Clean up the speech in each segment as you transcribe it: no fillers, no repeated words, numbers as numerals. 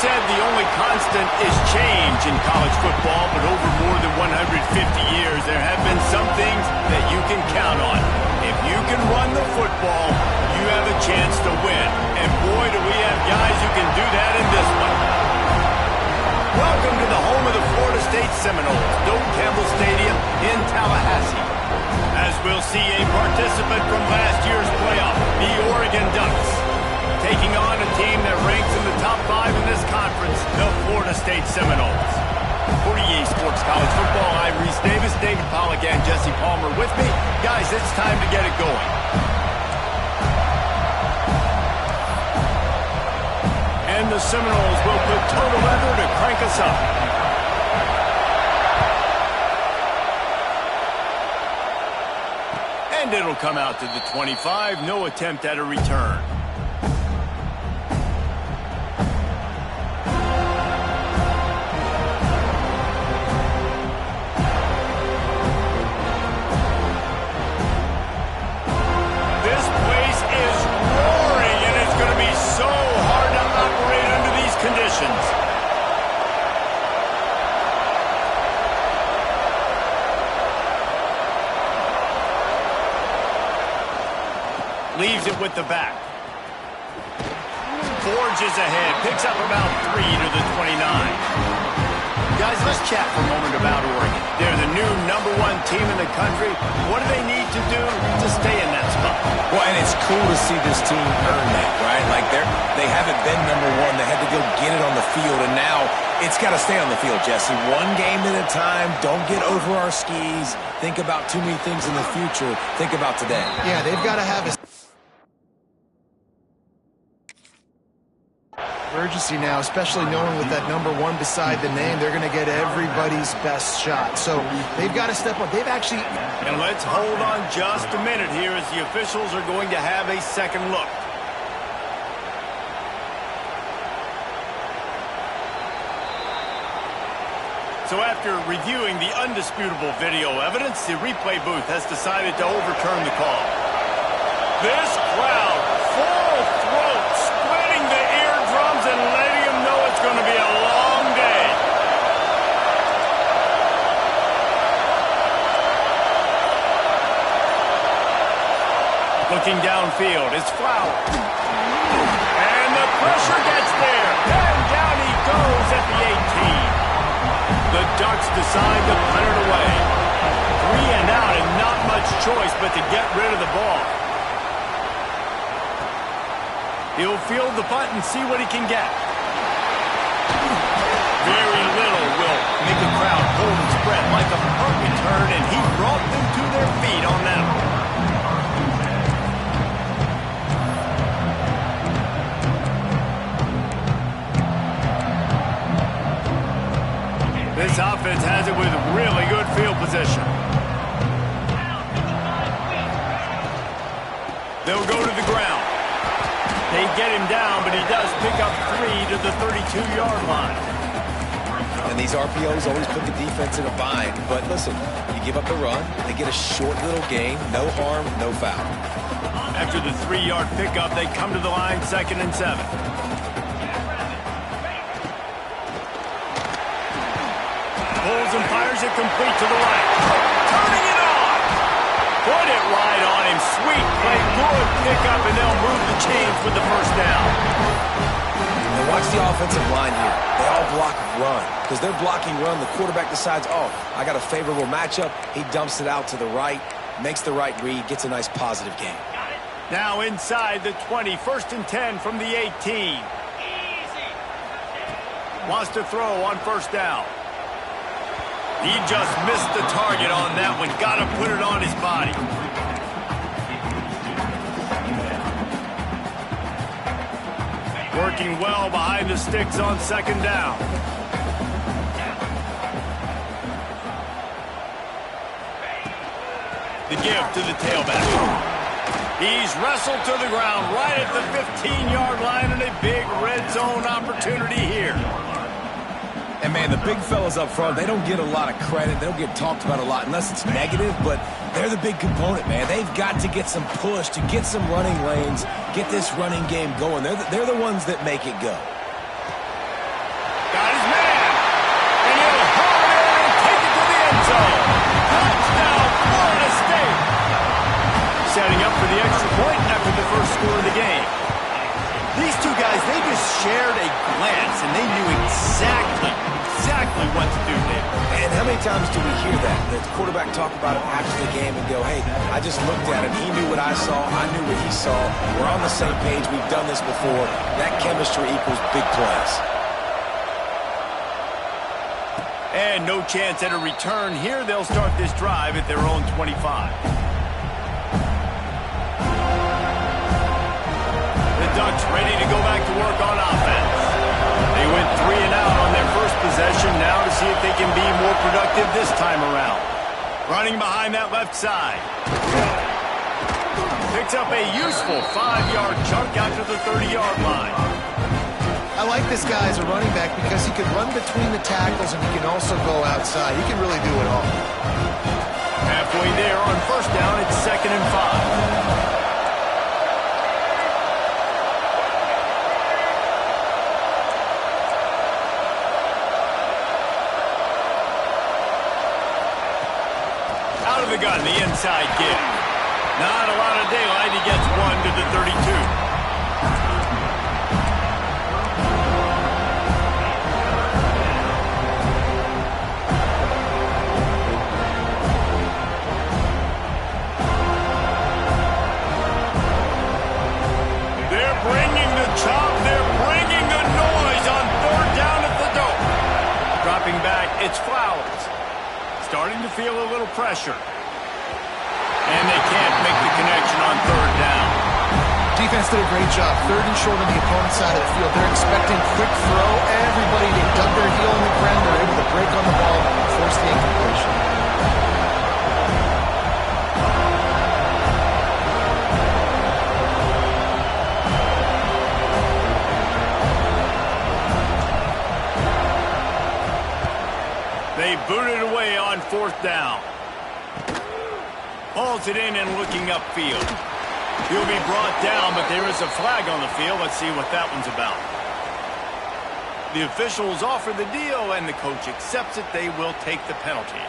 said the only constant is change in college football, but over more than 150 years, there have been some things that you can count on. If you can run the football, you have a chance to win. And boy, do we have guys who can do that in this one. Welcome to the home of the Florida State Seminoles, Doak Campbell Stadium in Tallahassee. As we'll see a participant from last year's playoff, the Oregon Ducks, taking on a team that ranks in the top 5 in this conference, the Florida State Seminoles. For EA Sports College Football, I'm Reese Davis, David Pollack, and Jesse Palmer with me. Guys, it's time to get it going. And the Seminoles will put total leather to crank us up. And it'll come out to the 25, no attempt at a return. Leaves it with the back. Forges ahead. Picks up about 3 to the 29. Guys, let's chat for a moment about Oregon. They're the new #1 team in the country. What do they need to do to stay in that spot? Well, and it's cool to see this team earn that, right? Like they haven't been #1. They had to go get it on the field, and now it's got to stay on the field, Jesse. One game at a time. Don't get over our skis. Think about too many things in the future. Think about today. Yeah, they've got to have a urgency now, especially knowing with that #1 beside the name, they're going to get everybody's best shot. So they've got to step up. They've actually... And let's hold on just a minute here as the officials are going to have a second look. So after reviewing the undisputable video evidence, the replay booth has decided to overturn the call. This crowd, full throat, splitting the eardrums and letting them know it's going to be a long day. Looking downfield, it's Flower. And the pressure gets there. And down he goes at the 18. The Ducks decide to punt it away. 3 and out and not much choice but to get rid of the ball. He'll field the punt and see what he can get. Very little will make the crowd hold its breath like a punt return, and he brought them to their feet on that one. This offense has it with really good field position. They'll go to the ground. They get him down, but he does pick up 3 to the 32-yard line. And these RPOs always put the defense in a bind. But listen, you give up the run, they get a short little gain, no harm, no foul. After the 3-yard pickup, they come to the line 2nd and 7. Pulls and fires it complete to the right. Turning it on. Put it right on him. Sweet play. Good pickup, and they'll move the chains with the first down. And watch the offensive line here. They all block run. Because they're blocking run, the quarterback decides, oh, I got a favorable matchup. He dumps it out to the right, makes the right read, gets a nice positive gain. Now inside the 20. 1st and 10 from the 18. Wants to throw on 1st down. He just missed the target on that one. Got to put it on his body. Working well behind the sticks on 2nd down. The give to the tailback. He's wrestled to the ground right at the 15-yard line, and a big red zone opportunity here. And, man, the big fellas up front, they don't get a lot of credit. They don't get talked about a lot unless it's negative, but they're the big component, man. They've got to get some push to get some running lanes, get this running game going. They're the ones that make it go. Got his man. And he'll haul it in and take it to the end zone. Touchdown, Florida State. Setting up for the extra point after the first score of the game. These two guys, they just shared a glance, and they knew exactly what to do there. And how many times do we hear that? The quarterback talk about it after the game and go, hey, I just looked at him. He knew what I saw. I knew what he saw. We're on the same page. We've done this before. That chemistry equals big plays. And no chance at a return here. They'll start this drive at their own 25. The Ducks ready to go back to work on offense. They went 3 and out on their first possession, now to see if they can be more productive this time around. Running behind that left side. Picks up a useful 5-yard chunk out to the 30-yard line. I like this guy as a running back because he can run between the tackles and he can also go outside. He can really do it all. Halfway there on first down, it's 2nd and 5. Out of the gun, the inside give. Not a lot of daylight. He gets 1 to the 32. They're bringing the chop. They're bringing the noise on 3rd down at the dope. Dropping back, it's Flowers. Starting to feel a little pressure. And they can't make the connection on 3rd down. Defense did a great job. 3rd and short on the opponent's side of the field. They're expecting quick throw. Everybody, they dug their heel in the ground. They're able to break on the ball and force the incompletion. They booted away on 4th down. Hauls it in and looking upfield. He'll be brought down, but there is a flag on the field. Let's see what that one's about. The officials offer the deal, and the coach accepts it. They will take the penalty.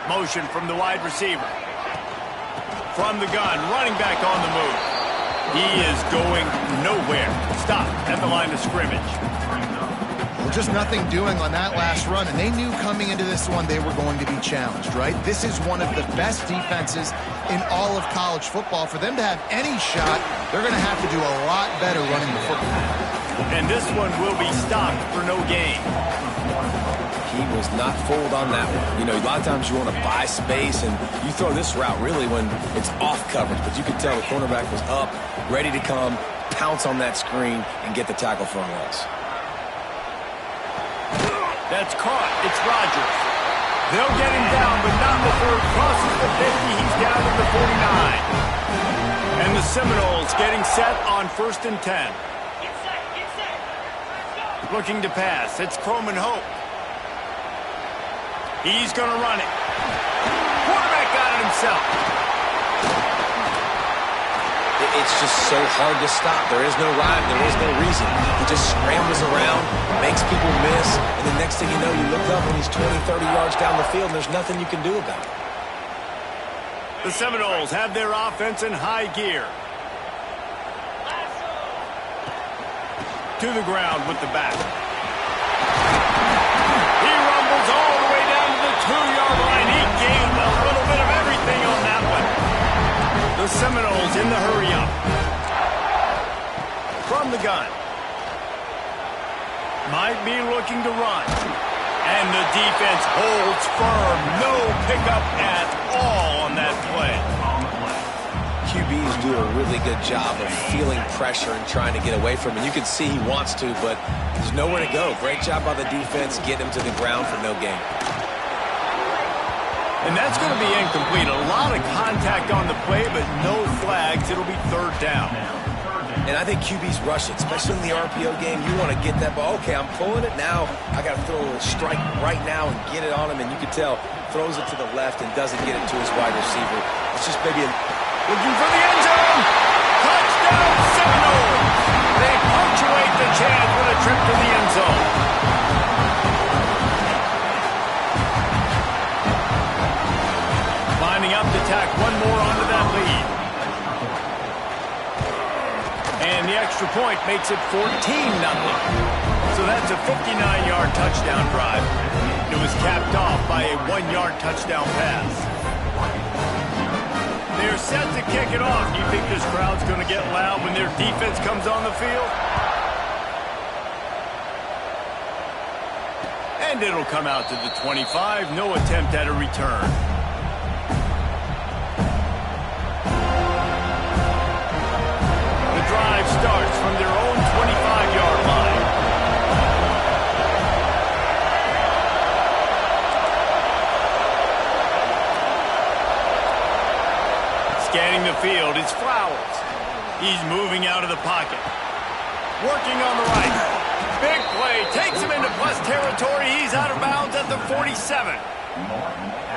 Motion from the wide receiver. From the gun, running back on the move. He is going nowhere. Stop at the line of scrimmage. Well, just nothing doing on that last run, and they knew coming into this one they were going to be challenged, right? This is one of the best defenses in all of college football. For them to have any shot, they're going to have to do a lot better running the football. And this one will be stopped for no gain. He was not fooled on that one. You know, a lot of times you want to buy space, and you throw this route really when it's off coverage. But you could tell the cornerback was up, ready to come, pounce on that screen, and get the tackle for a loss. That's caught. It's Rodgers. They'll get him down, but not before he crosses the 50. He's down at the 49. And the Seminoles getting set on 1st and 10. Looking to pass. It's Croman Hope. He's going to run it. Quarterback got it himself. It's just so hard to stop. There is no rhyme. There is no reason. He just scrambles around, makes people miss, and the next thing you know, you look up and he's 20, 30 yards down the field, and there's nothing you can do about it. The Seminoles have their offense in high gear. To the ground with the back. He rumbles all the way down to the 2-yard line. He gained a little bit of everything on that one. The Seminoles in the hurry up. From the gun. Might be looking to run. And the defense holds firm. No pickup at all on that play. QBs do a really good job of feeling pressure and trying to get away from him. You can see he wants to, but there's nowhere to go. Great job by the defense. Get him to the ground for no gain. And that's going to be incomplete. A lot of contact on the play, but no flags. It'll be third down. And I think QBs rush it, especially in the RPO game. You want to get that ball. Okay, I'm pulling it now. I got to throw a strike right now and get it on him. And you can tell, throws it to the left and doesn't get it to his wide receiver. It's just maybe looking for the end zone. Touchdown Seminoles. They punctuate the chance with a trip to the end zone. Lining up to tack one more onto that lead. And the extra point makes it 14-0. So that's a 59-yard touchdown drive. It was capped off by a 1-yard touchdown pass. They're set to kick it off. Do you think this crowd's going to get loud when their defense comes on the field? And it'll come out to the 25. No attempt at a return. Drive starts from their own 25-yard line. Scanning the field, it's Flowers. He's moving out of the pocket. Working on the right. Big play, takes him into plus territory. He's out of bounds at the 47.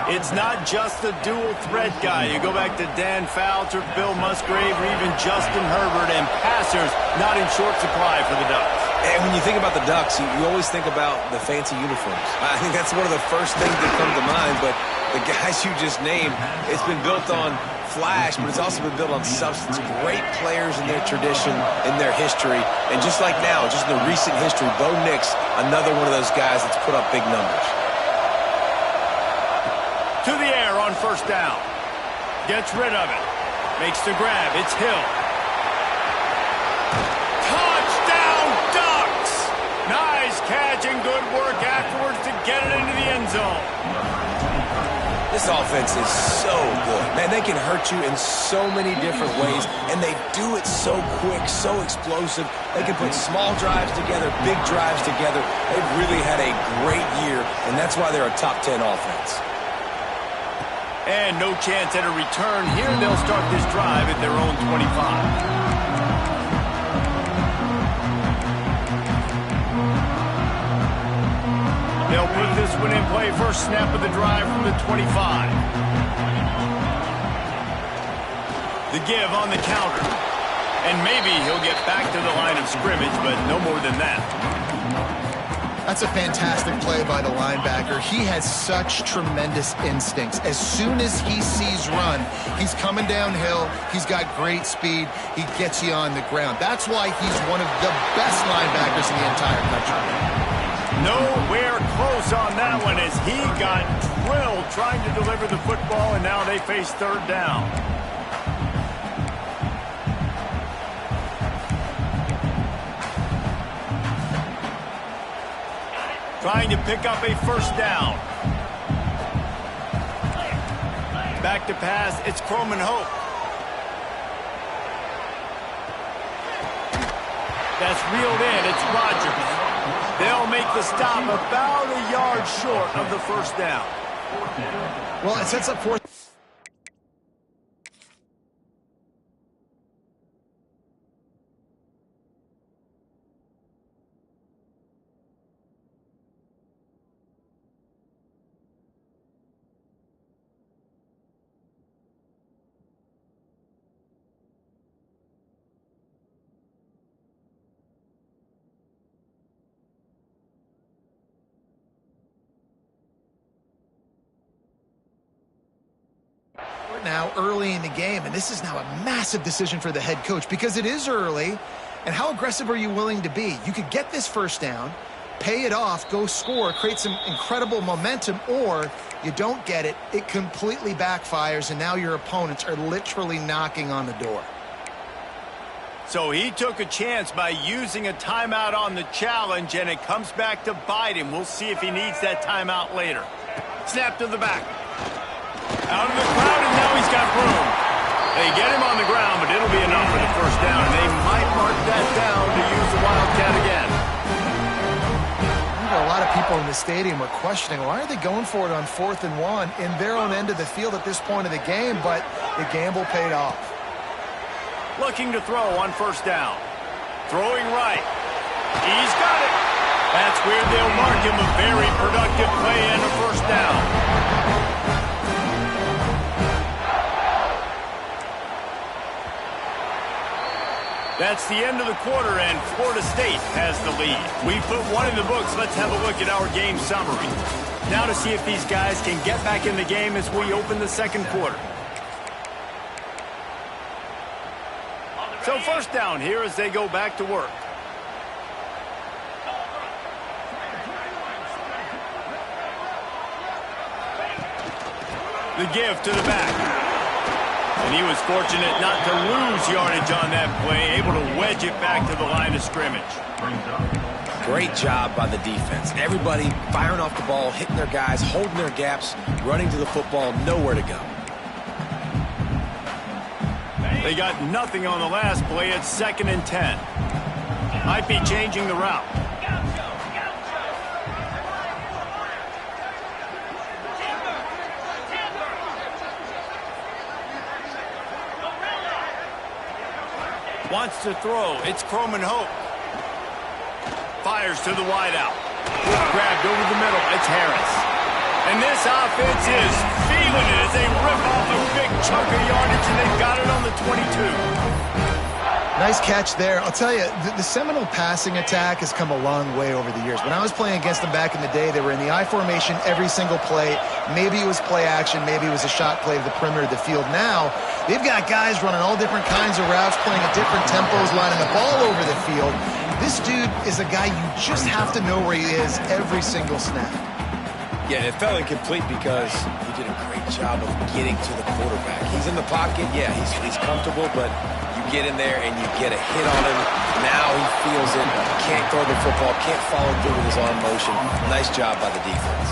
It's not just the dual threat guy. You go back to Dan Fouts, Bill Musgrave, or even Justin Herbert, and passers not in short supply for the Ducks. And when you think about the Ducks, you always think about the fancy uniforms. I think that's one of the first things that come to mind, but the guys you just named, it's been built on flash, but it's also been built on substance. Great players in their tradition, in their history, and just like now, just in the recent history, Bo Nix, another one of those guys that's put up big numbers. To the air on first down. Gets rid of it. Makes the grab. It's Hill. Touchdown, Ducks! Nice catch and good work afterwards to get it into the end zone. This offense is so good. Man, they can hurt you in so many different ways, and they do it so quick, so explosive. They can put small drives together, big drives together. They've really had a great year, and that's why they're a top 10 offense. And no chance at a return here. They'll start this drive at their own 25. They'll put this one in play. First snap of the drive from the 25. The give on the counter. And maybe he'll get back to the line of scrimmage, but no more than that. That's a fantastic play by the linebacker. He has such tremendous instincts. As soon as he sees run, he's coming downhill. He's got great speed. He gets you on the ground. That's why he's one of the best linebackers in the entire country. Nowhere close on that one as he got drilled trying to deliver the football, and now they face third down. Trying to pick up a first down. Back to pass, it's Croman Hope. That's reeled in, it's Rodgers. They'll make the stop about a yard short of the first down. Well, it sets up fourth. Now early in the game, and this is now a massive decision for the head coach because it is early. And how aggressive are you willing to be? You could get this first down, pay it off, go score, create some incredible momentum, or you don't get it, it completely backfires, and now your opponents are literally knocking on the door. So he took a chance by using a timeout on the challenge, and it comes back to bite him. We'll see if he needs that timeout later. Snap to the back. Out of the crowd, and now he's got room. They get him on the ground, but it'll be enough for the first down. They might mark that down to use the Wildcat again. A lot of people in the stadium were questioning, why are they going for it on 4th and 1 in their own end of the field at this point of the game? But the gamble paid off. Looking to throw on 1st down. Throwing right. He's got it. That's where they'll mark him a very productive play and a 1st down. That's the end of the quarter, and Florida State has the lead. We put one in the books. Let's have a look at our game summary. Now to see if these guys can get back in the game as we open the 2nd quarter. So 1st down here as they go back to work. The give to the back. And he was fortunate not to lose yardage on that play, able to wedge it back to the line of scrimmage. Great job by the defense. Everybody firing off the ball, hitting their guys, holding their gaps, running to the football, nowhere to go. They got nothing on the last play. It's 2nd and 10. Might be changing the route. Wants to throw. It's Croman Hope. Fires to the wideout. Grabbed over the middle. It's Harris. And this offense is feeling it as they rip off a big chunk of yardage, and they've got it on the 22. Nice catch there. I'll tell you, the Seminole passing attack has come a long way over the years. When I was playing against them back in the day, they were in the I formation every single play. Maybe it was play action. Maybe it was a shot play to the perimeter of the field. Now, they've got guys running all different kinds of routes, playing at different tempos, lining the ball over the field. This dude is a guy you just have to know where he is every single snap. Yeah, it felt incomplete because he did a great job of getting to the quarterback. He's in the pocket. Yeah, he's comfortable, but you get in there and you get a hit on him. Now he feels it. Can't throw the football. Can't follow through with his arm motion. Nice job by the defense.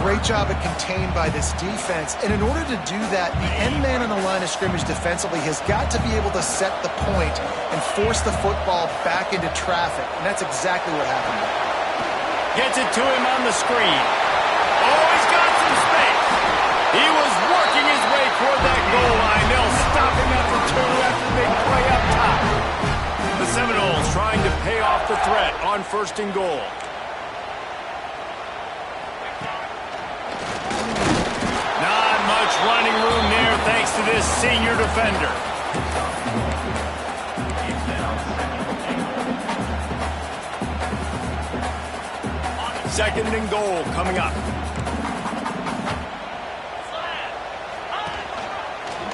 Great job at contained by this defense. And in order to do that, the end man on the line of scrimmage defensively has got to be able to set the point and force the football back into traffic. And that's exactly what happened. Gets it to him on the screen. Oh, he's got some space. He was working his way toward that goal line. They'll stop him after 2 after the big play up top. The Seminoles trying to pay off the threat on 1st and goal. Not much running room there thanks to this senior defender. Second and goal coming up.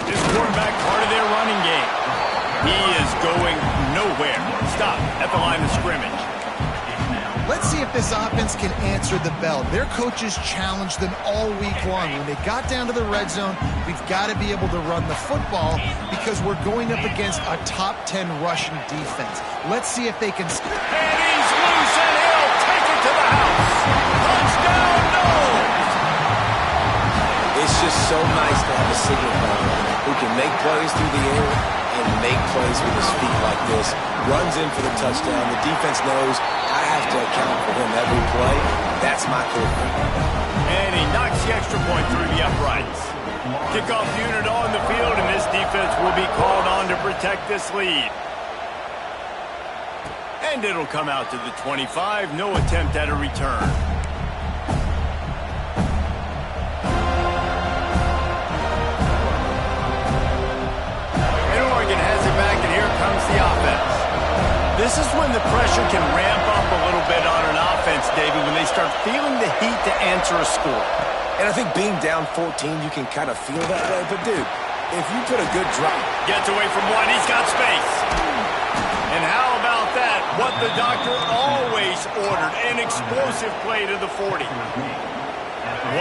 This quarterback part of their running game. He is going nowhere. Stop at the line of scrimmage. Let's see if this offense can answer the bell. Their coaches challenged them all week long. When they got down to the red zone, we've got to be able to run the football because we're going up against a top 10 rushing defense. Let's see if they can... And he's loose and he'll take it to the house. Touchdown, no! It's just so nice to have a signal caller who can make plays through the air and make plays with his feet like this. Runs in for the touchdown. The defense knows I have to account for him every play. That's my quarterback. And he knocks the extra point through the uprights. Kickoff unit on the field, and this defense will be called on to protect this lead. And it'll come out to the 25. No attempt at a return. And Oregon has it back, and here comes the offense. This is when the pressure can ramp up a little bit on an offense, David, when they start feeling the heat to answer a score. And I think being down 14, you can kind of feel that way. But, dude, if you put a good drop... Gets away from one. He's got space. And how about that? What the doctor always ordered, an explosive play to the 40.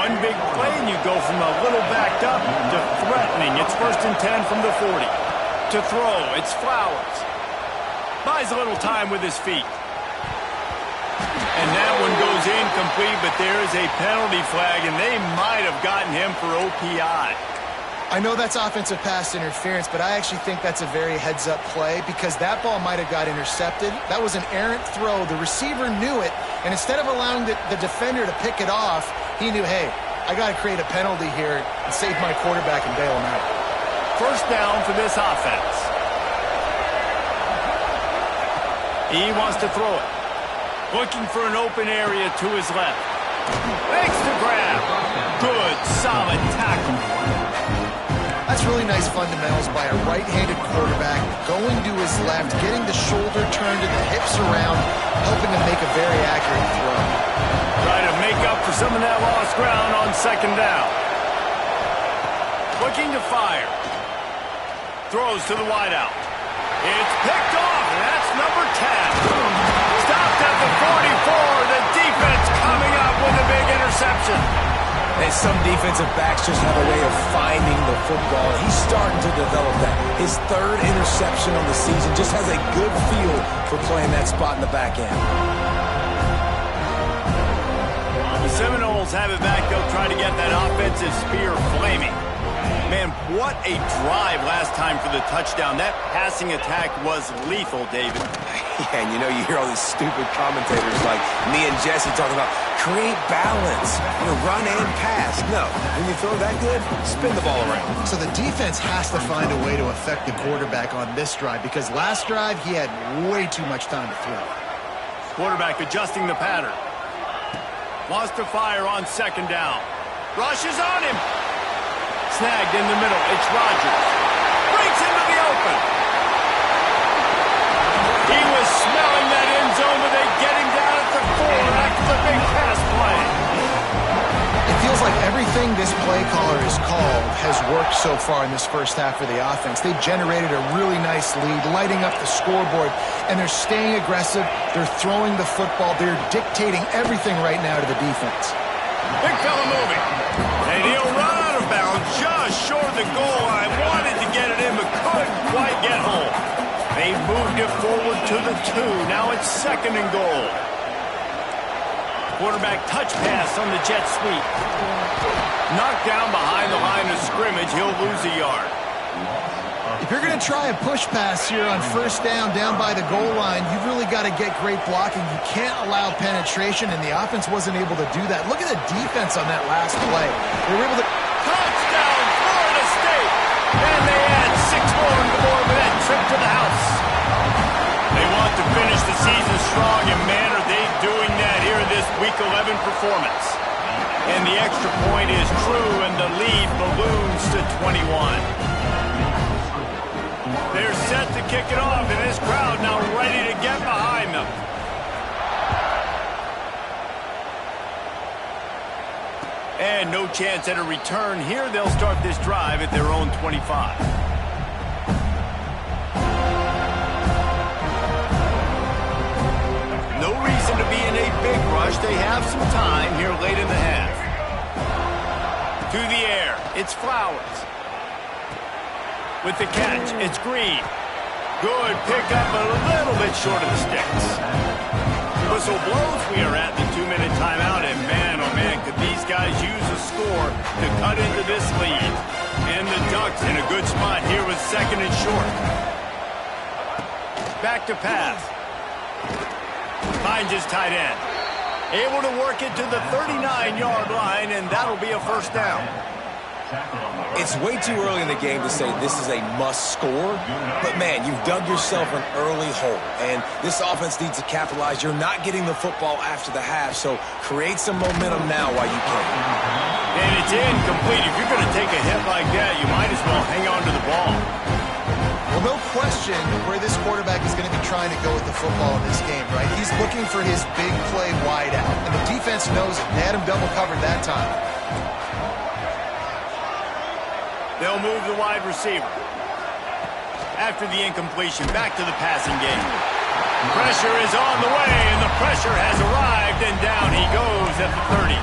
One big play, and you go from a little backed up to threatening. It's 1st and 10 from the 40. To throw, it's Flowers. Buys a little time with his feet. And that one goes incomplete, but there is a penalty flag, and they might have gotten him for OPI. I know that's offensive pass interference, but I actually think that's a very heads-up play because that ball might have got intercepted. That was an errant throw. The receiver knew it, and instead of allowing the defender to pick it off, he knew, hey, I got to create a penalty here and save my quarterback and bail him out. First down for this offense. He wants to throw it. Looking for an open area to his left. Makes the grab. Good, solid tackle. That's really nice fundamentals by a right-handed quarterback, going to his left, getting the shoulder turned and the hips around, helping him make a very accurate throw. Try to make up for some of that lost ground on second down. Looking to fire. Throws to the wideout. It's picked off, and that's number 10. Stopped at the 44. The defense coming up with a big interception. And some defensive backs just have a way of finding the football. He's starting to develop that. His third interception on the season just has a good feel for playing that spot in the back end. The Seminoles have it back. They'll try to get that offensive spear flaming. Man, what a drive last time for the touchdown. That passing attack was lethal, David. Yeah, and you hear all these stupid commentators like me and Jesse talking about create balance, run and pass. No, when you throw that good, spin the ball around. So the defense has to find a way to affect the quarterback on this drive because last drive he had way too much time to throw. Quarterback adjusting the pattern. Wants to fire on second down. Rushes on him. Snagged in the middle. It's Rodgers. Breaks into the open. He was smelling that end zone, but they get him down at the 4 after the big pass play. It feels like everything this play caller has called has worked so far in this first half for the offense. They've generated a really nice lead, lighting up the scoreboard, and they're staying aggressive. They're throwing the football. They're dictating everything right now to the defense. Big fella moving. And he'll run out of bounds just short of the goal line. Wanted to get it in, but couldn't quite get home. They moved it forward to the 2. Now it's second and goal. Quarterback touch pass on the jet sweep. Knocked down behind the line of scrimmage. He'll lose a yard. If you're going to try a push pass here on first down by the goal line, you've really got to get great blocking. You can't allow penetration, and the offense wasn't able to do that. Look at the defense on that last play. They were able to... Touchdown, Florida State! And they add 6 more and more with that trip to the house. They want to finish the season strong, and man, are they doing that here in this Week 11 performance. And the extra point is true, and the lead balloons to 21. They're set to kick it off, and this crowd now ready to get behind them. And no chance at a return here. They'll start this drive at their own 25. No reason to be in a big rush. They have some time here late in the half. To the air, it's Flowers. With the catch, it's Green. Good pickup, but a little bit short of the sticks. Whistle blows. We are at the 2-minute timeout, and man, oh man, could these guys use a score to cut into this lead. And the Ducks in a good spot here with second and short. Back to pass. Finds his tight end. Able to work it to the 39-yard line, and that'll be a first down. It's way too early in the game to say this is a must score, but man, you've dug yourself an early hole, and this offense needs to capitalize. You're not getting the football after the half, so create some momentum now while you can. And it's incomplete. If you're going to take a hit like that, you might as well hang on to the ball. Well, no question where this quarterback is going to be trying to go with the football in this game, right? He's looking for his big play wide out, and the defense knows it. They had him double covered that time. They'll move the wide receiver. After the incompletion, back to the passing game. Pressure is on the way, and the pressure has arrived, and down he goes at the 30.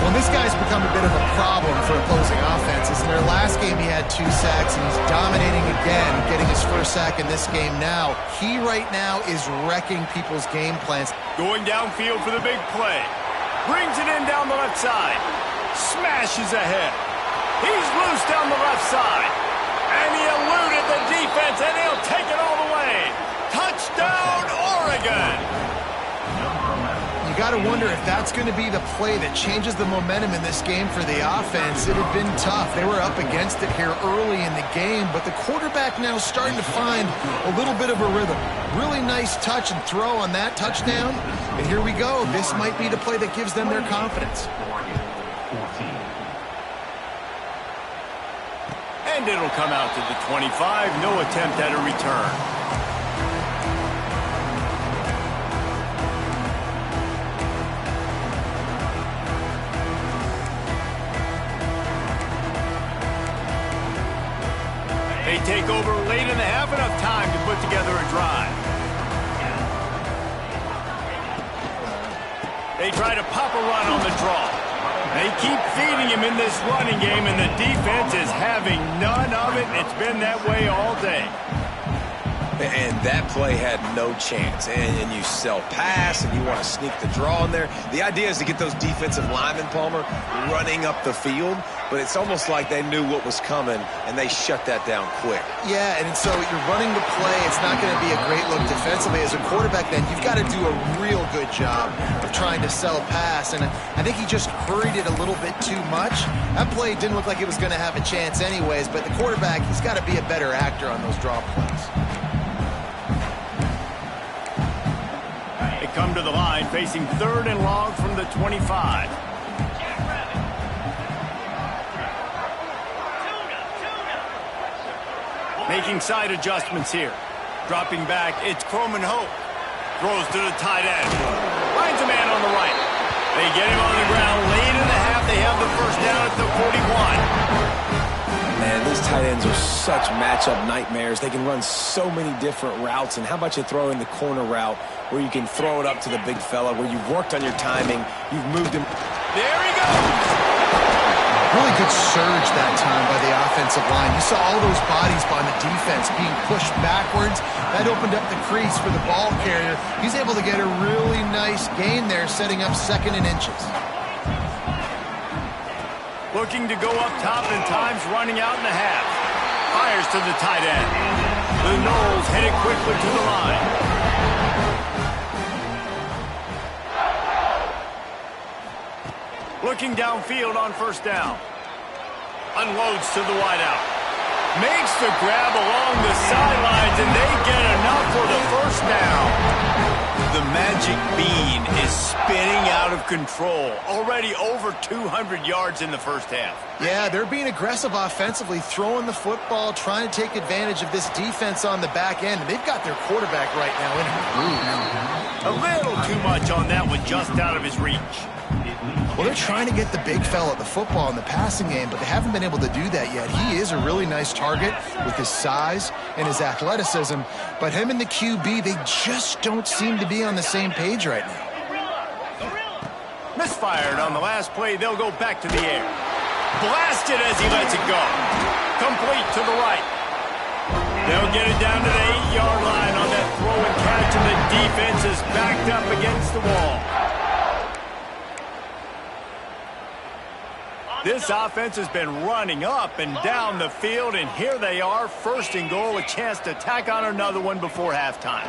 Well, this guy's become a bit of a problem for opposing offenses. In their last game, he had 2 sacks, and he's dominating again, getting his first sack in this game now. He right now is wrecking people's game plans. Going downfield for the big play. Brings it in down the left side. Smashes ahead. He's loose down the left side. And he eluded the defense, and he'll take it all the way. Touchdown, Oregon! You got to wonder if that's going to be the play that changes the momentum in this game for the offense. It had been tough. They were up against it here early in the game, but the quarterback now starting to find a little bit of a rhythm. Really nice touch and throw on that touchdown. And here we go. This might be the play that gives them their confidence. And it'll come out to the 25. No attempt at a return. They take over late in the half, enough time to put together a drive. They try to pop a run on the draw. They keep feeding him in this running game, and the defense is having none of it. It's been that way all day. And that play had no chance. And you sell pass, and you want to sneak the draw in there. The idea is to get those defensive linemen, Palmer, running up the field. But it's almost like they knew what was coming, and they shut that down quick. Yeah, and so you're running the play. It's not going to be a great look defensively. As a quarterback, then, you've got to do a real good job of trying to sell pass. And I think he just hurried it a little bit too much. That play didn't look like it was going to have a chance anyways, but the quarterback, he's got to be a better actor on those draw plays. They come to the line, facing 3rd and long from the 25. Making side adjustments here. Dropping back, it's Croman Hope. Throws to the tight end. Finds a man on the right. They get him on the ground late in the half. They have the first down at the 41. Man, these tight ends are such matchup nightmares. They can run so many different routes. And how about you throw in the corner route where you can throw it up to the big fella, where you've worked on your timing, you've moved him. There he goes. Really good surge that time by the offensive line. You saw all those bodies by the defense being pushed backwards. That opened up the crease for the ball carrier. He's able to get a really nice gain there, setting up 2nd and inches. Looking to go up top, and time's running out in the half. Fires to the tight end. The Noles headed quickly to the line. Looking downfield on 1st down. Unloads to the wideout. Makes the grab along the sidelines, and they get enough for the 1st down. The magic bean is spinning out of control. Already over 200 yards in the 1st half. Yeah, they're being aggressive offensively, throwing the football, trying to take advantage of this defense on the back end. They've got their quarterback right now in a groove. A little too much on that one, just out of his reach. Well, they're trying to get the big fella the football in the passing game, but they haven't been able to do that yet. He is a really nice target with his size and his athleticism, but him and the QB, they just don't seem to be on the same page right now. Misfired on the last play. They'll go back to the air. Blasted as he lets it go. Complete to the right. They'll get it down to the 8-yard line on that throw and catch, and the defense is backed up against the wall. This offense has been running up and down the field, and here they are, 1st and goal, a chance to tack on another one before halftime.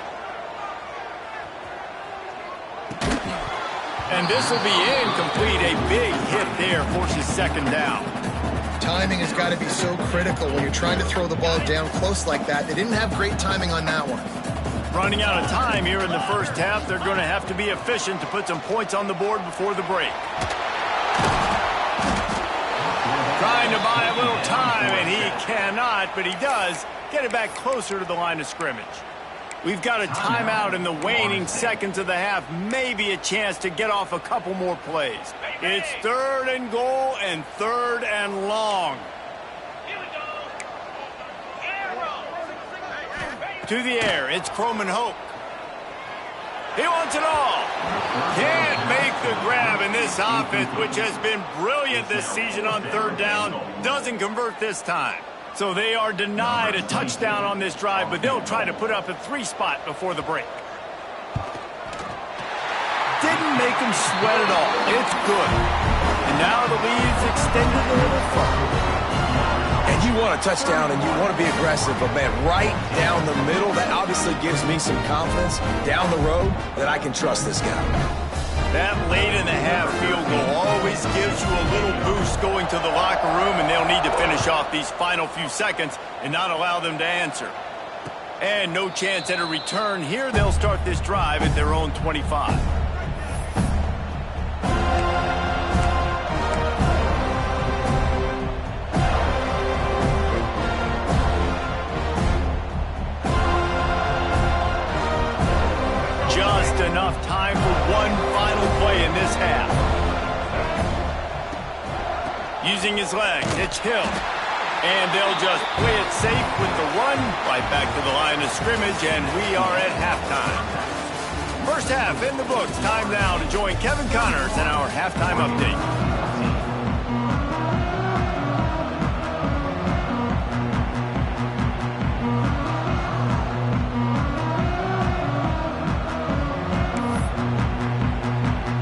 And this will be incomplete. A big hit there forces 2nd down. Timing has got to be so critical when you're trying to throw the ball down close like that. They didn't have great timing on that one. Running out of time here in the 1st half. They're going to have to be efficient to put some points on the board before the break. Trying to buy a little time, and he cannot, but he does get it back closer to the line of scrimmage. We've got a timeout in the waning seconds of the half, maybe a chance to get off a couple more plays. It's 3rd and goal and 3rd and long. To the air, it's Croman Hope. He wants it all. Can't make the grab, in this offense, which has been brilliant this season on 3rd down, doesn't convert this time. So they are denied a touchdown on this drive, but they'll try to put up a 3 spot before the break. Didn't make them sweat at all. It's good. And now the lead's extended a little further. And you want a touchdown and you want to be aggressive, but man, right down the middle, that obviously gives me some confidence down the road that I can trust this guy. That late in the half field goal always gives you a little boost going to the locker room, and they'll need to finish off these final few seconds and not allow them to answer. And no chance at a return here. They'll start this drive at their own 25. Just enough time for one final play in this half. Using his legs, it's Hill. And they'll just play it safe with the run right back to the line of scrimmage, and we are at halftime. First half in the books. Time now to join Kevin Connors in our halftime update.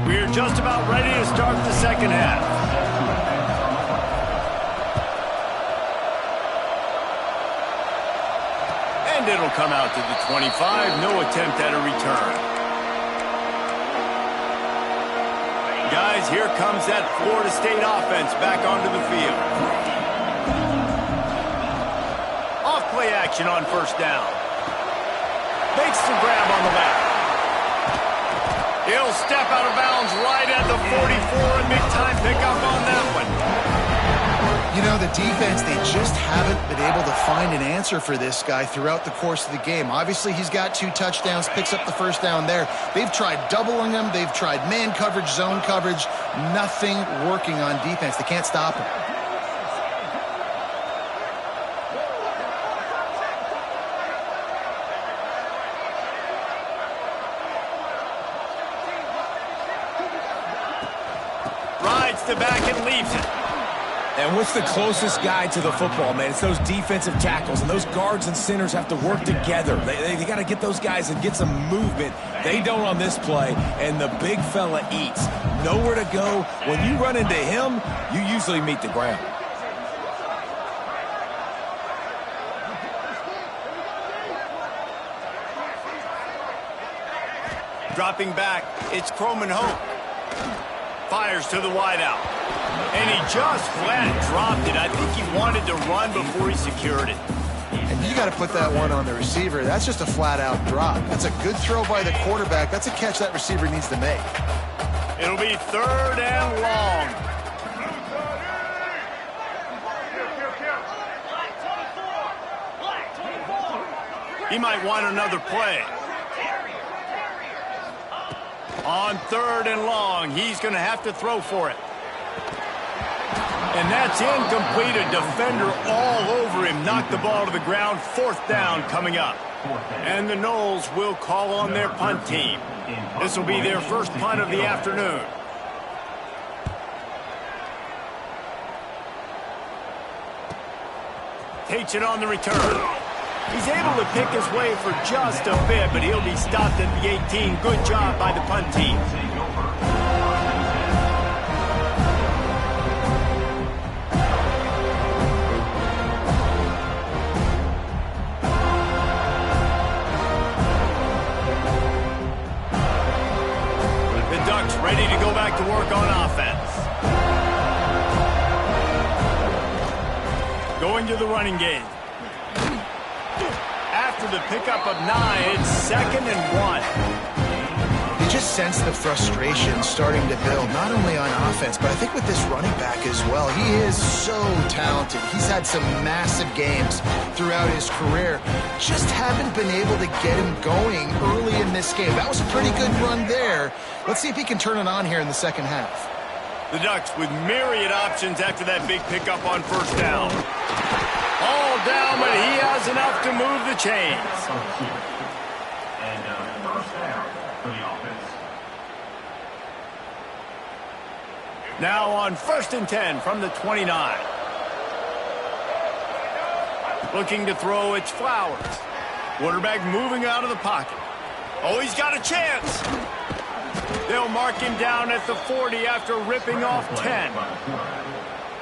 We're just about ready to start the second half. And it'll come out to the 25. No attempt at a return. Guys, here comes that Florida State offense back onto the field. Off play action on first down. Makes the grab on the left. He'll step out of bounds right at the 44, and big time pickup on that one. You know, the defense, they just haven't been able to find an answer for this guy throughout the course of the game. Obviously, he's got 2 touchdowns, picks up the first down there. They've tried doubling him. They've tried man coverage, zone coverage. Nothing working on defense. They can't stop him. Rides the back and leaves it. And what's the closest guy to the football, man? It's those defensive tackles, and those guards and centers have to work together. They got to get those guys and get some movement. They don't on this play, and the big fella eats. Nowhere to go. When you run into him, you usually meet the ground. Dropping back, it's Croman Hope. Fires to the wideout. And he just flat dropped it. I think he wanted to run before he secured it. And you got to put that one on the receiver. That's just a flat-out drop. That's a good throw by the quarterback. That's a catch that receiver needs to make. It'll be 3rd and long. He might want another play. On 3rd and long, he's going to have to throw for it. And that's incomplete. A defender all over him. Knocked the ball to the ground. 4th down coming up. And the Noles will call on their punt team. This will be their first punt of the afternoon. Takes it on the return. He's able to pick his way for just a bit, but he'll be stopped at the 18. Good job by the punt team. The Ducks ready to go back to work on offense. Going to the running game. After the pickup of 9, it's 2nd and 1. You just sense the frustration starting to build, not only on offense, but I think with this running back as well. He is so talented. He's had some massive games throughout his career. Just haven't been able to get him going early in this game. That was a pretty good run there. Let's see if he can turn it on here in the second half. The Ducks with myriad options after that big pickup on first down. All down, but he has enough to move the chains. And first down for the offense. Now on 1st and 10 from the 29. Looking to throw, it's Flowers. Quarterback moving out of the pocket. Oh, he's got a chance. They'll mark him down at the 40 after ripping off 10.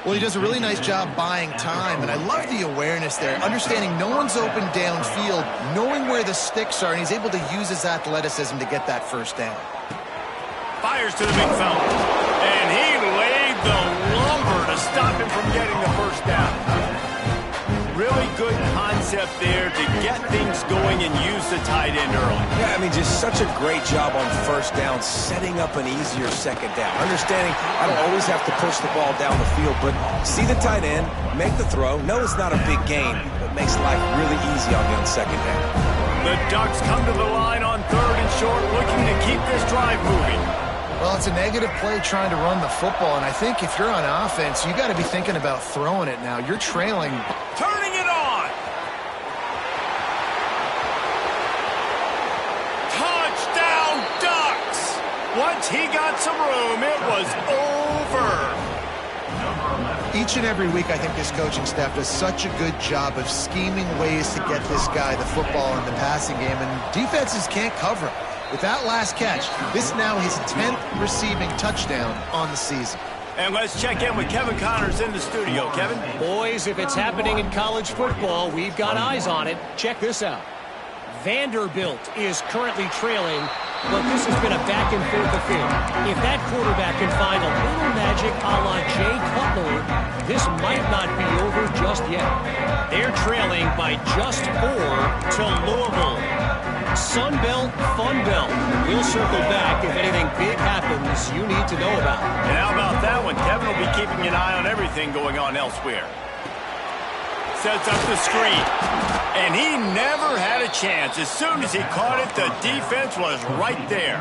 Well, he does a really nice job buying time, and I love the awareness there, understanding no one's open downfield, knowing where the sticks are, and he's able to use his athleticism to get that first down. Fires to the big fella, and he laid the lumber to stop him from getting the first down. Really good concept there to get things going and use the tight end early. Yeah, I mean, just such a great job on first down, setting up an easier second down. Understanding I don't always have to push the ball down the field, but see the tight end, make the throw. No, it's not a big gain, but makes life really easy on me on second down. The Ducks come to the line on 3rd and short, looking to keep this drive moving. Well, it's a negative play trying to run the football, and I think if you're on offense, you got to be thinking about throwing it now. You're trailing. Turning it on. Touchdown, Ducks. Once he got some room, it was over. Each and every week, I think this coaching staff does such a good job of scheming ways to get this guy the football in the passing game, and defenses can't cover him. With that last catch, this now his 10th receiving touchdown on the season. And let's check in with Kevin Connors in the studio. Kevin? Boys, if it's happening in college football, we've got eyes on it. Check this out. Vanderbilt is currently trailing. Look, this has been a back-and-forth affair. If that quarterback can find a little magic a la Jay Cutler, this might not be over just yet. They're trailing by just 4 to Louisville. Sun Belt, Fun Belt. We'll circle back if anything big happens you need to know about. And how about that one? Kevin will be keeping an eye on everything going on elsewhere. Sets up the screen. And he never had a chance. As soon as he caught it, the defense was right there.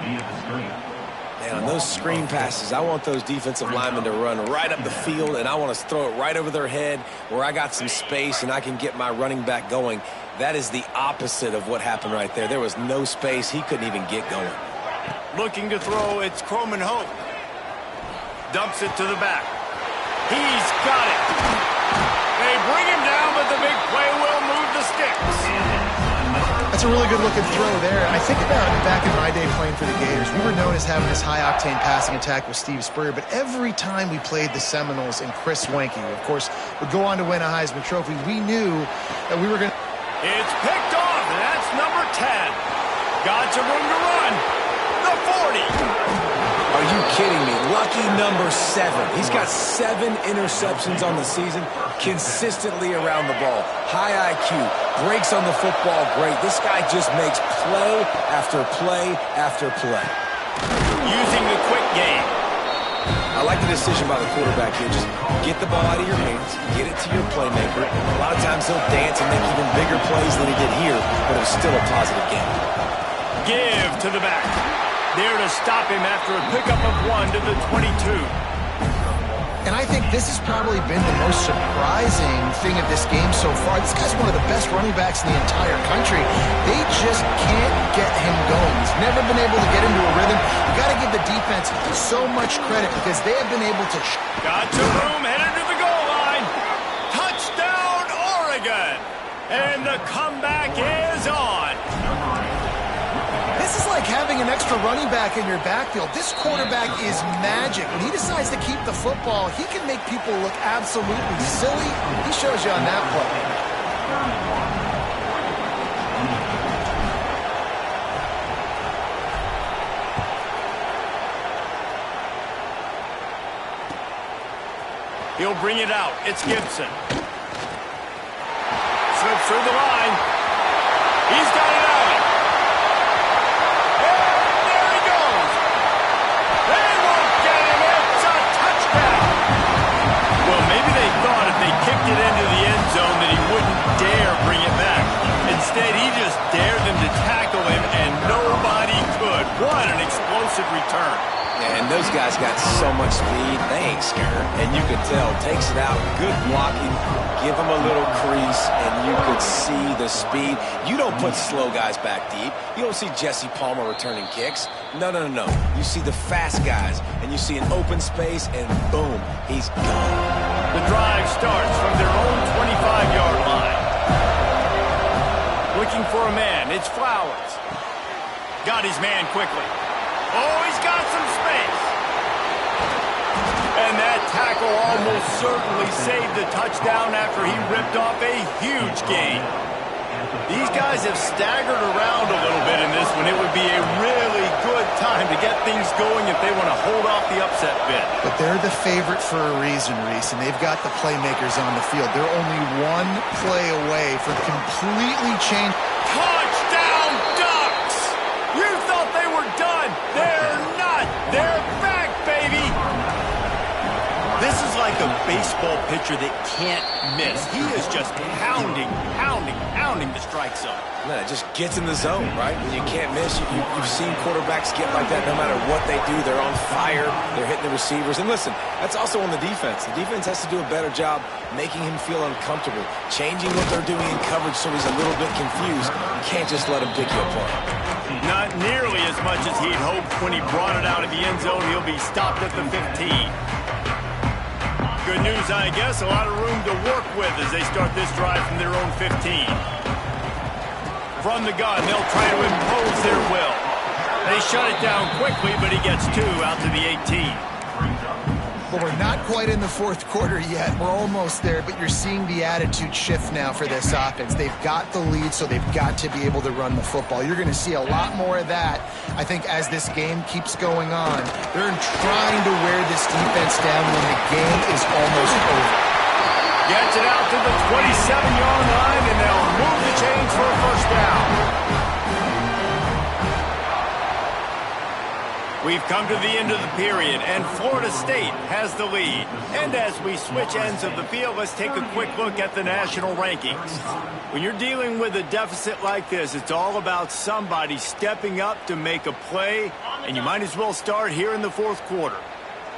Man, on those screen passes, I want those defensive linemen to run right up the field, and I want to throw it right over their head where I got some space and I can get my running back going. That is the opposite of what happened right there. There was no space. He couldn't even get going. Looking to throw, it's Croman Hope. Dumps it to the back. He's got it. They bring him down, but the big play will move the sticks. That's a really good-looking throw there. I think about back in my day playing for the Gators. We were known as having this high-octane passing attack with Steve Spurrier, but every time we played the Seminoles and Chris Wenke, of course, would go on to win a Heisman Trophy, we knew that we were going to... It's picked off, and that's number 10. Got some room to run. The 40. Are you kidding me? Lucky number 7. He's got 7 interceptions on the season, consistently around the ball. High IQ, breaks on the football great. This guy just makes play after play after play. Using the quick game. I like the decision by the quarterback here. Just get the ball out of your hands, get it to your playmaker. A lot of times he'll dance and make even bigger plays than he did here, but it was still a positive game. Give to the back. There to stop him after a pickup of 1 to the 22. And I think this has probably been the most surprising thing of this game so far. This guy's one of the best running backs in the entire country. They just can't get him going. He's never been able to get into a rhythm. You got to give the defense so much credit because they have been able to... Got to room, headed to the goal line. Touchdown, Oregon. And the comeback is on. This is like having an extra running back in your backfield. This quarterback is magic. When he decides to keep the football, he can make people look absolutely silly. He shows you on that play. He'll bring it out. It's Gibson. Slips through the line. He's got it out. Kicked it into the end zone that he wouldn't dare bring it back. Instead, he just dared them to tackle him, and nobody could. What an explosive return. Yeah, and those guys got so much speed, they ain't scared. And you could tell, takes it out, good blocking, give him a little crease, and you could see the speed. You don't put slow guys back deep. You don't see Jesse Palmer returning kicks. No, no, no, no. You see the fast guys, and you see an open space, and boom, he's gone. The drive starts from their own 25-yard line. Looking for a man. It's Flowers. Got his man quickly. Oh, he's got some space. And that tackle almost certainly saved the touchdown after he ripped off a huge gain. These guys have staggered around a little bit in this one. It would be a really good time to get things going if they want to hold off the upset bid. But they're the favorite for a reason, Reese, and they've got the playmakers on the field. They're only one play away from completely changing. Touchdown, Ducks! You thought they were done. They're not. They're back, baby. This is like a baseball pitcher that can't miss. He is just pounding the strike zone. Man, it just gets in the zone, right? When you can't miss, you've seen quarterbacks get like that no matter what they do. They're on fire. They're hitting the receivers. And listen, that's also on the defense. The defense has to do a better job making him feel uncomfortable, changing what they're doing in coverage so he's a little bit confused. You can't just let him pick you apart. Not nearly as much as he'd hoped when he brought it out of the end zone. He'll be stopped at the 15. Good news, I guess. A lot of room to work with as they start this drive from their own 15. From the gun, they'll try to impose their will. They shut it down quickly, but he gets 2 out to the 18. Well, we're not quite in the fourth quarter yet. We're almost there, but you're seeing the attitude shift now for this offense. They've got the lead, so they've got to be able to run the football. You're going to see a lot more of that, I think, as this game keeps going on. They're trying to wear this defense down when the game is almost over. Gets it out to the 27-yard line, and they'll move the chains for a first down. We've come to the end of the period, and Florida State has the lead. And as we switch ends of the field, let's take a quick look at the national rankings. When you're dealing with a deficit like this, it's all about somebody stepping up to make a play, and you might as well start here in the fourth quarter.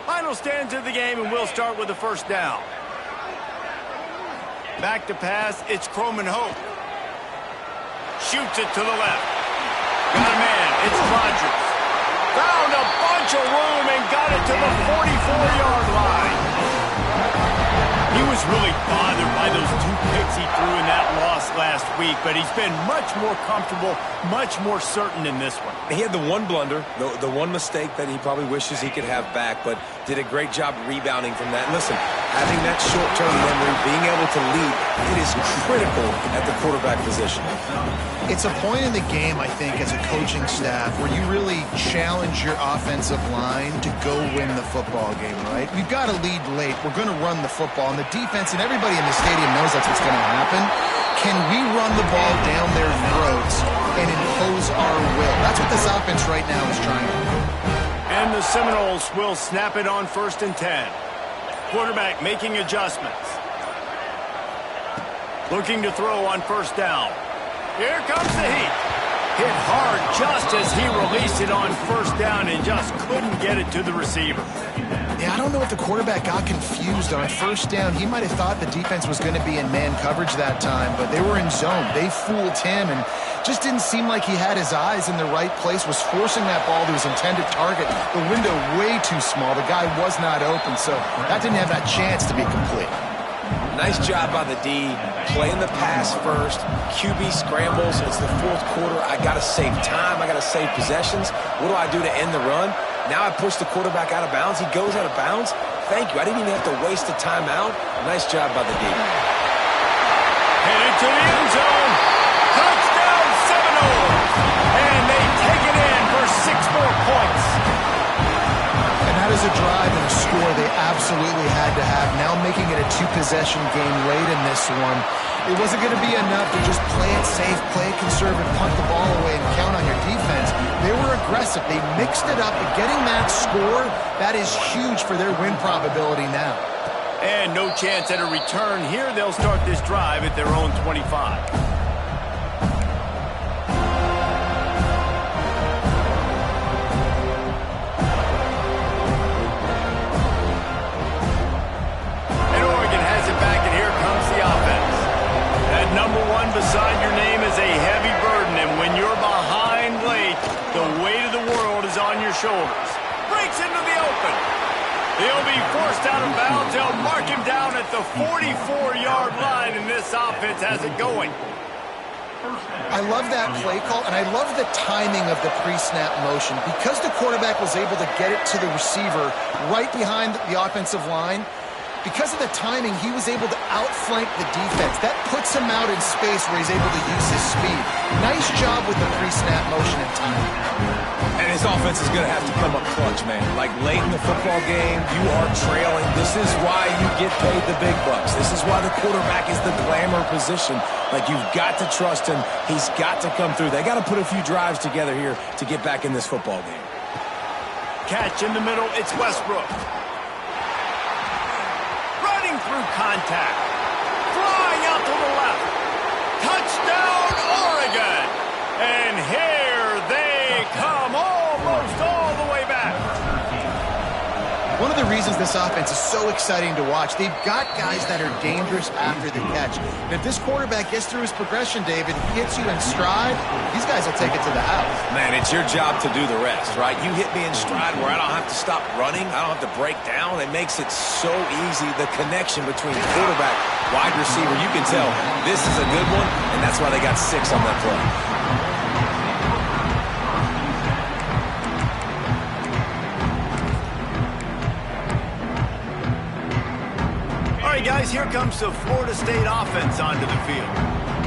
Final stands of the game, and we'll start with the first down. Back to pass, it's Croman Hope. Shoots it to the left. Got a man, it's Rodgers. Found a bunch of room and got it to the 44-yard line. He was really bothered by those 2 picks he threw in that loss last week, but he's been much more comfortable, much more certain in this one. He had the one blunder, the one mistake that he probably wishes he could have back, but did a great job rebounding from that. And listen, having that short-term memory, being able to lead, it is critical at the quarterback position. It's a point in the game, I think, as a coaching staff where you really challenge your offensive line to go win the football game, right? We've got to lead late. We're going to run the football. And the defense and everybody in the stadium knows that's what's going to happen. Can we run the ball down their throats and impose our will? That's what this offense right now is trying to do. And the Seminoles will snap it on 1st and 10. Quarterback making adjustments. Looking to throw on first down. Here comes the heat. Hit hard just as he released it on first down and just couldn't get it to the receiver. Yeah, I don't know if the quarterback got confused on first down. He might have thought the defense was going to be in man coverage that time, but they were in zone. They fooled him and just didn't seem like he had his eyes in the right place, was forcing that ball to his intended target. The window way too small. The guy was not open, so that didn't have that chance to be complete. Nice job by the D, playing the pass first. QB scrambles. It's the fourth quarter. I got to save time. I got to save possessions. What do I do to end the run? Now I push the quarterback out of bounds. He goes out of bounds. Thank you. I didn't even have to waste the timeout. Nice job by the D. Headed to the end zone. Touchdown Seminoles. And they take it in for 6 more points. And that is a drive and a score they absolutely had to have. Now making it a 2-possession game late in this one. It wasn't going to be enough to just play it safe, play it conservative, punt the ball away, and count on your defense. They were aggressive. They mixed it up. And getting that score, that is huge for their win probability now. And no chance at a return here. They'll start this drive at their own 25. Number 1 beside your name is a heavy burden, and when you're behind late, the weight of the world is on your shoulders. Breaks into the open. He'll be forced out of bounds. They'll mark him down at the 44-yard line, and this offense has it going. I love that play call, and I love the timing of the pre-snap motion. Because the quarterback was able to get it to the receiver right behind the offensive line, because of the timing, he was able to outflank the defense. That puts him out in space where he's able to use his speed. Nice job with the pre-snap motion and timing. And his offense is going to have to come up clutch, man. Like late in the football game, you are trailing. This is why you get paid the big bucks. This is why the quarterback is the glamour position. Like, you've got to trust him. He's got to come through. They got to put a few drives together here to get back in this football game. Catch in the middle, it's Westbrook. Running through contact. Flying out to the left. Touchdown, Oregon. And here they come, almost all the way back. One of the reasons this offense is so exciting to watch, they've got guys that are dangerous after the catch. And if this quarterback gets through his progression, David, he hits you in stride, these guys will take it to the house. Man, it's your job to do the rest, right? You hit me in stride where I don't have to stop running. I don't have to break down. It makes it so easy. The connection between quarterback, wide receiver, you can tell this is a good one, and that's why they got 6 on that play. Guys, here comes the Florida State offense onto the field.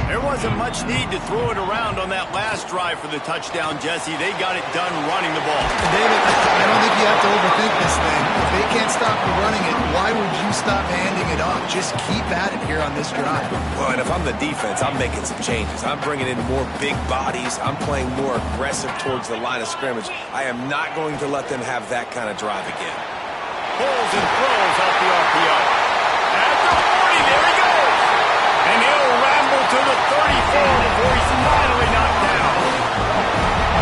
There wasn't much need to throw it around on that last drive for the touchdown, Jesse. They got it done running the ball. David, I don't think you have to overthink this thing. If they can't stop you running it, why would you stop handing it off? Just keep at it here on this drive. Well, and if I'm the defense, I'm making some changes. I'm bringing in more big bodies. I'm playing more aggressive towards the line of scrimmage. I am not going to let them have that kind of drive again. Pulls and throws off the RPO. At the 40, there he goes. And he'll ramble to the 34 before he's finally knocked down.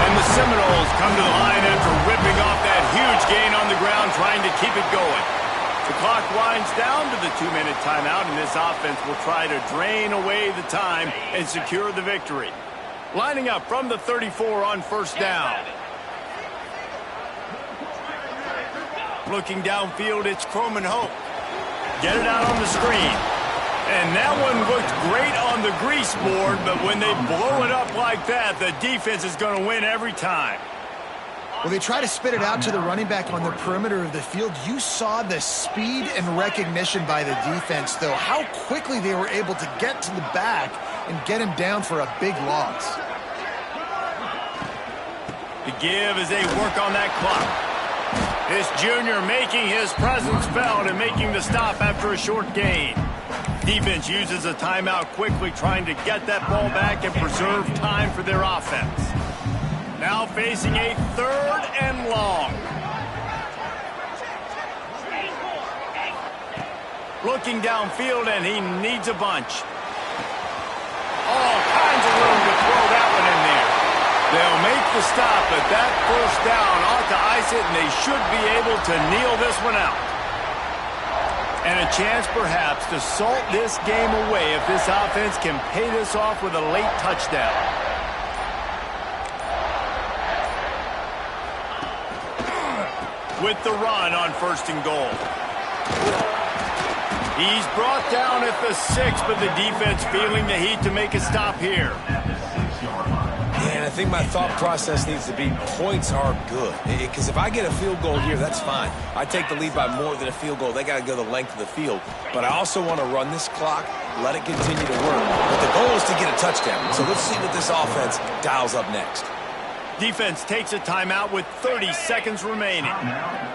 And the Seminoles come to the line after ripping off that huge gain on the ground, trying to keep it going. The clock winds down to the 2-minute timeout, and this offense will try to drain away the time and secure the victory. Lining up from the 34 on first down. Looking downfield, it's Croman Hope. Get it out on the screen. And that one looked great on the grease board, but when they blow it up like that, the defense is going to win every time. Well, they try to spit it out to the running back on the perimeter of the field. You saw the speed and recognition by the defense, though. How quickly they were able to get to the back and get him down for a big loss. The give as they work on that clock. This junior making his presence felt and making the stop after a short gain. Defense uses a timeout quickly, trying to get that ball back and preserve time for their offense. Now facing a 3rd and long. Looking downfield, and he needs a bunch. All kinds of room to throw that one in there. They'll make the stop, but that first down ought to ice it, and they should be able to kneel this one out. And a chance, perhaps, to salt this game away if this offense can pay this off with a late touchdown. With the run on 1st and goal. He's brought down at the 6, but the defense feeling the heat to make a stop here. And I think my thought process needs to be points are good. Because if I get a field goal here, that's fine. I take the lead by more than a field goal. They got to go the length of the field. But I also want to run this clock, let it continue to work. But the goal is to get a touchdown. So let's see what this offense dials up next. Defense takes a timeout with 30 seconds remaining.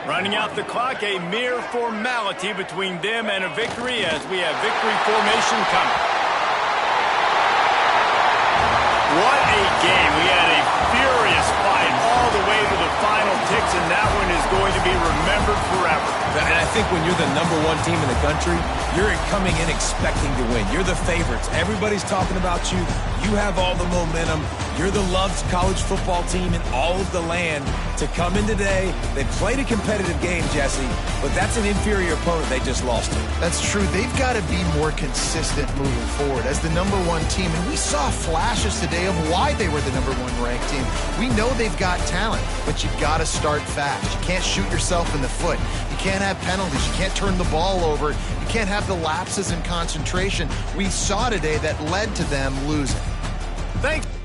Running out the clock, a mere formality between them and a victory as we have victory formation coming. What a game. We had a furious fight all the way to the final ticks, and that one is going to be remembered forever. And I think when you're the #1 team in the country, you're coming in expecting to win. You're the favorites. Everybody's talking about you. You have all the momentum. You're the loved college football team in all of the land. To come in today, they played a competitive game, Jesse, but that's an inferior opponent they just lost to. That's true. They've got to be more consistent moving forward as the #1 team. And we saw flashes today of why they were the #1 ranked team. We know they've got talent, but you got to start fast. You can't shoot yourself in the foot. You can't have penalties. You can't turn the ball over. You can't have the lapses in concentration we saw today that led to them losing. Thanks.